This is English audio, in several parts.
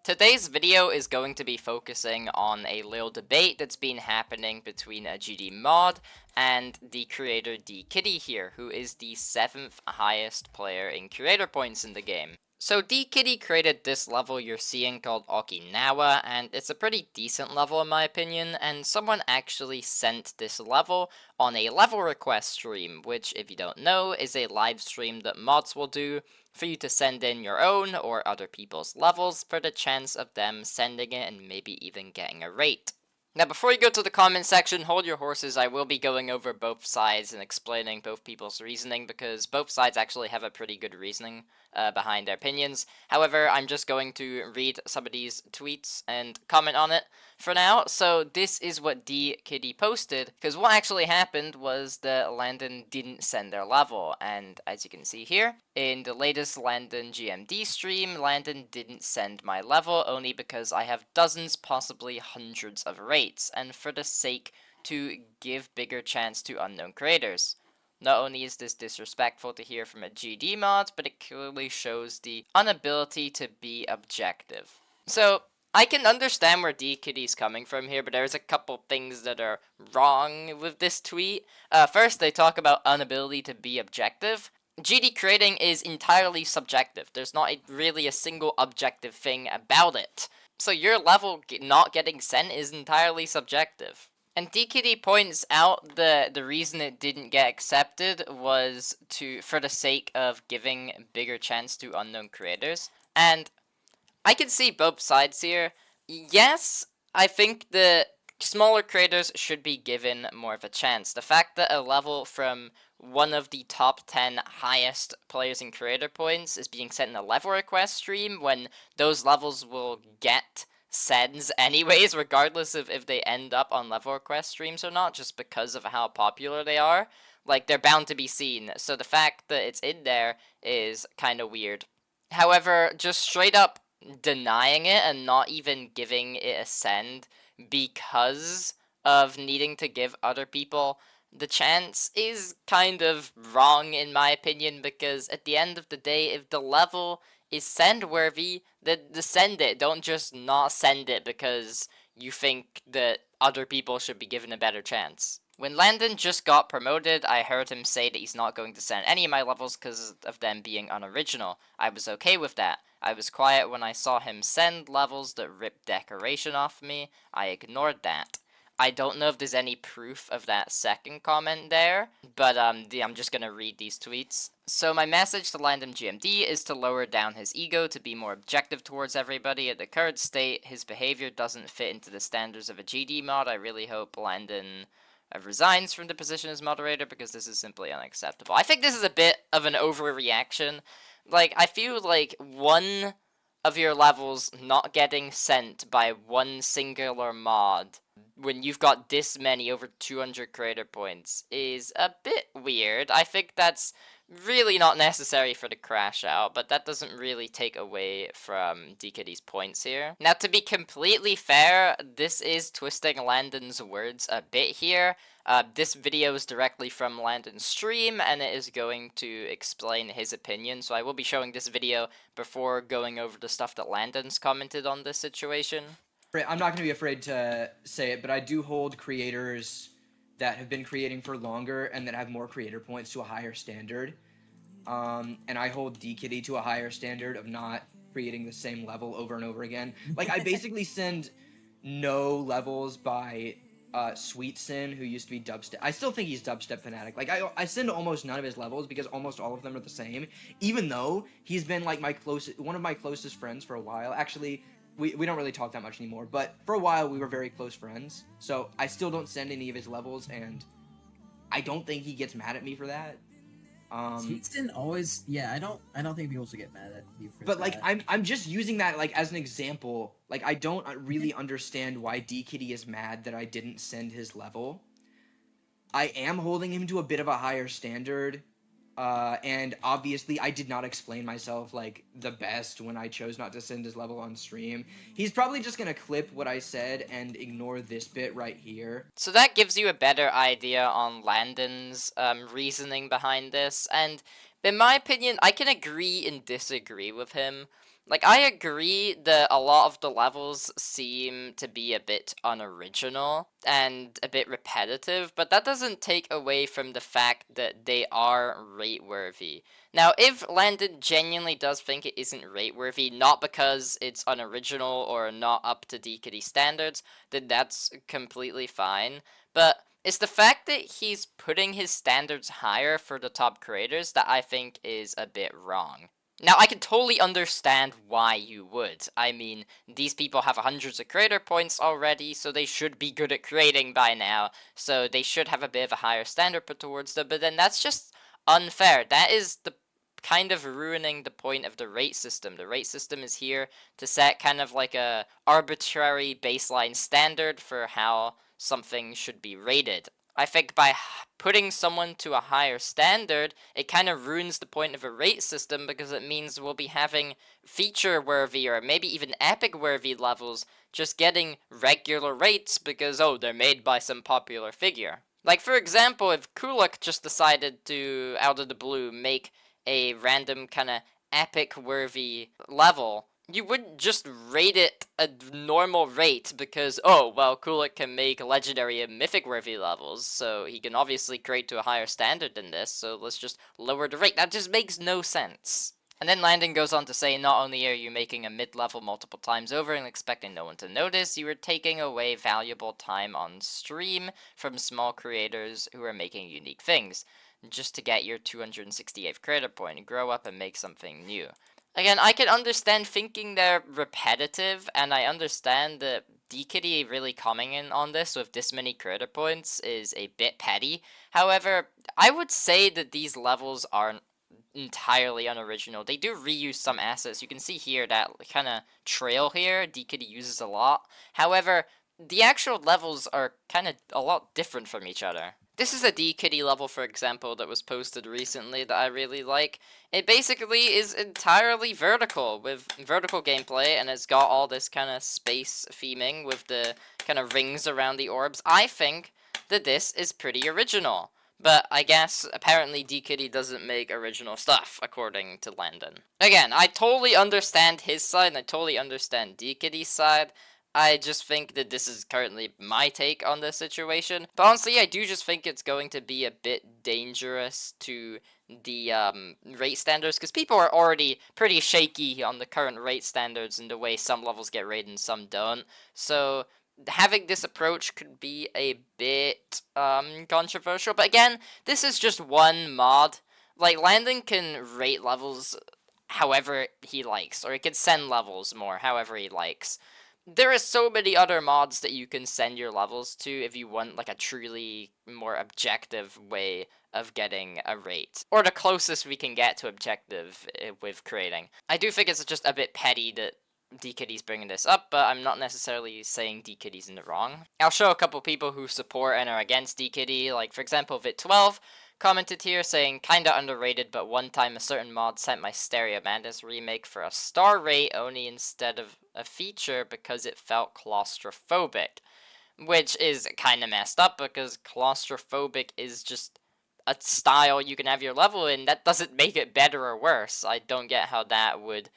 Today's video is going to be focusing on a little debate that's been happening between a GD mod and the creator Dkitty here, who is the 7th highest player in creator points in the game. So Dkitty created this level you're seeing called Okinawa, and it's a pretty decent level in my opinion, and someone actually sent this level on a level request stream, which if you don't know is a live stream that mods will do for you to send in your own or other people's levels for the chance of them sending it and maybe even getting a rate. Now, before you go to the comment section, hold your horses. I will be going over both sides and explaining both people's reasoning because both sides actually have a pretty good reasoning behind their opinions. However, I'm just going to read some of these tweets and comment on it for now. So this is what Dkitty posted, because what actually happened was that Landon didn't send their level, and as you can see here, in the latest Landon GMD stream, Landon didn't send my level only because I have dozens, possibly hundreds of rates, and for the sake to give bigger chance to unknown creators. Not only is this disrespectful to hear from a GD mod, but it clearly shows the inability to be objective. So, I can understand where Dkitty's coming from here, but there's a couple things that are wrong with this tweet. First, they talk about inability to be objective. GD creating is entirely subjective. There's not really a single objective thing about it. So your level not getting sent is entirely subjective. And Dkitty points out the reason it didn't get accepted was for the sake of giving bigger chance to unknown creators. And I can see both sides here. Yes, I think the smaller creators should be given more of a chance. The fact that a level from one of the top 10 highest players in creator points is being sent in a level request stream when those levels will get sends anyways, regardless of if they end up on level request streams or not, just because of how popular they are. Like, they're bound to be seen, so the fact that it's in there is kind of weird. However, just straight up denying it and not even giving it a send because of needing to give other people the chance is kind of wrong in my opinion, because at the end of the day, if the level is send worthy, then send it. Don't just not send it because you think that other people should be given a better chance. When Landon just got promoted, I heard him say that he's not going to send any of my levels because of them being unoriginal. I was okay with that. I was quiet when I saw him send levels that ripped decoration off me. I ignored that. I don't know if there's any proof of that second comment there, but I'm just gonna read these tweets. So my message to Landon GMD is to lower down his ego, to be more objective towards everybody. At the current state, his behavior doesn't fit into the standards of a GD mod. I really hope Landon resigns from the position as moderator because this is simply unacceptable. I think this is a bit of an overreaction. Like, I feel like one of your levels not getting sent by one singular mod when you've got this many, over 200 creator points, is a bit weird. I think that's really not necessary for the crash out, but that doesn't really take away from Dkitty's points here. Now, to be completely fair, this is twisting Landon's words a bit here. This video is directly from Landon's stream, and it is going to explain his opinion, so I will be showing this video before going over the stuff that Landon's commented on this situation. I'm not going to be afraid to say it, but I do hold creators that have been creating for longer and that have more creator points to a higher standard. And I hold Dkitty to a higher standard of not creating the same level over and over again. Like, I basically send no levels by Sweet Sin, who used to be Dubstep. I still think he's Dubstep Fanatic. Like, I send almost none of his levels because almost all of them are the same, even though he's been, like, one of my closest friends for a while. Actually, we don't really talk that much anymore, but for a while we were very close friends. So I still don't send any of his levels, and I don't think he gets mad at me for that. Sweetson always, yeah. I don't think people should get mad at you for but that. like I'm just using that like as an example. Like, I don't really understand why Dkitty is mad that I didn't send his level. I am holding him to a bit of a higher standard. And obviously I did not explain myself like the best when I chose not to send his level on stream. He's probably just gonna clip what I said and ignore this bit right here. So that gives you a better idea on Landon's reasoning behind this, and in my opinion, I can agree and disagree with him. Like, I agree that a lot of the levels seem to be a bit unoriginal and a bit repetitive, but that doesn't take away from the fact that they are rate-worthy. Now, if Landon genuinely does think it isn't rate-worthy, not because it's unoriginal or not up to Dkitty standards, then that's completely fine. But it's the fact that he's putting his standards higher for the top creators that I think is a bit wrong. Now, I can totally understand why you would. I mean, these people have hundreds of creator points already, so they should be good at creating by now, so they should have a bit of a higher standard put towards them, but then that's just unfair. That is the kind of ruining the point of the rate system. The rate system is here to set kind of like a arbitrary baseline standard for how something should be rated. I think by putting someone to a higher standard, it kind of ruins the point of a rate system because it means we'll be having feature-worthy or maybe even epic-worthy levels just getting regular rates because, oh, they're made by some popular figure. Like, for example, if Kulak just decided to, out of the blue, make a random kind of epic-worthy level, you wouldn't just rate it a normal rate because, oh, well, Kulak can make legendary and mythic worthy levels, so he can obviously create to a higher standard than this, so let's just lower the rate. That just makes no sense. And then Landon goes on to say, not only are you making a mid-level multiple times over and expecting no one to notice, you are taking away valuable time on stream from small creators who are making unique things, just to get your 268th creator point and grow up and make something new. Again, I can understand thinking they're repetitive, and I understand that Dkitty really coming in on this with this many creator points is a bit petty. However, I would say that these levels aren't entirely unoriginal. They do reuse some assets. You can see here that kind of trail here Dkitty uses a lot. However, the actual levels are kind of a lot different from each other. This is a Dkitty level, for example, that was posted recently that I really like. It basically is entirely vertical, with vertical gameplay, and it's got all this kind of space theming with the kind of rings around the orbs. I think that this is pretty original. But I guess apparently Dkitty doesn't make original stuff, according to Landon. Again, I totally understand his side, and I totally understand Dkitty's side. I just think that this is currently my take on this situation. But honestly, I do just think it's going to be a bit dangerous to the rate standards, because people are already pretty shaky on the current rate standards and the way some levels get rated and some don't. So having this approach could be a bit controversial. But again, this is just one mod. Like, Landon can rate levels however he likes, or he can send levels more however he likes. There are so many other mods that you can send your levels to if you want like a truly more objective way of getting a rate, or the closest we can get to objective with creating. I do think it's just a bit petty that Dkitty's bringing this up, but I'm not necessarily saying Dkitty's in the wrong. I'll show a couple people who support and are against Dkitty, like for example Vit12 commented here saying, kinda underrated, but one time a certain mod sent my Stereo Madness remake for a star rate only instead of a feature because it felt claustrophobic. Which is kinda messed up because claustrophobic is just a style you can have your level in. That doesn't make it better or worse. I don't get how that would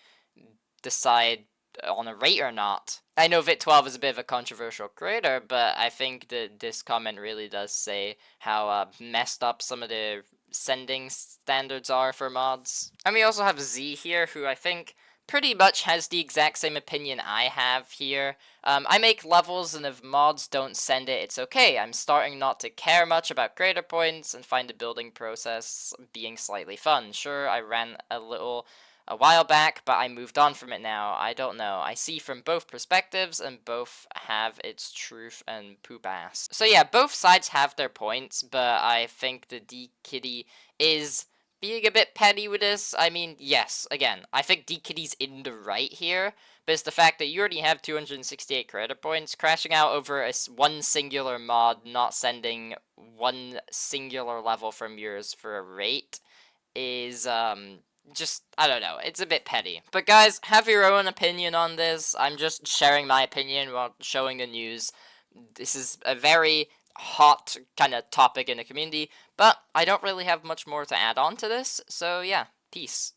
decide on a rate or not. I know Vit12 is a bit of a controversial creator, but I think that this comment really does say how messed up some of the sending standards are for mods. And we also have Z here, who I think pretty much has the exact same opinion I have here. I make levels, and if mods don't send it, it's okay. I'm starting not to care much about creator points and find the building process being slightly fun. Sure, I ran a while back, but I moved on from it now. I don't know. I see from both perspectives, and both have its truth and poop ass. So yeah, both sides have their points, but I think the Dkitty is being a bit petty with this. I mean, yes, again, I think Dkitty's in the right here, but it's the fact that you already have 268 creator points, crashing out over one singular mod, not sending one singular level from yours for a rate, is, just, I don't know, it's a bit petty. But guys, have your own opinion on this. I'm just sharing my opinion while showing the news. This is a very hot kind of topic in the community, but I don't really have much more to add on to this, so yeah, peace.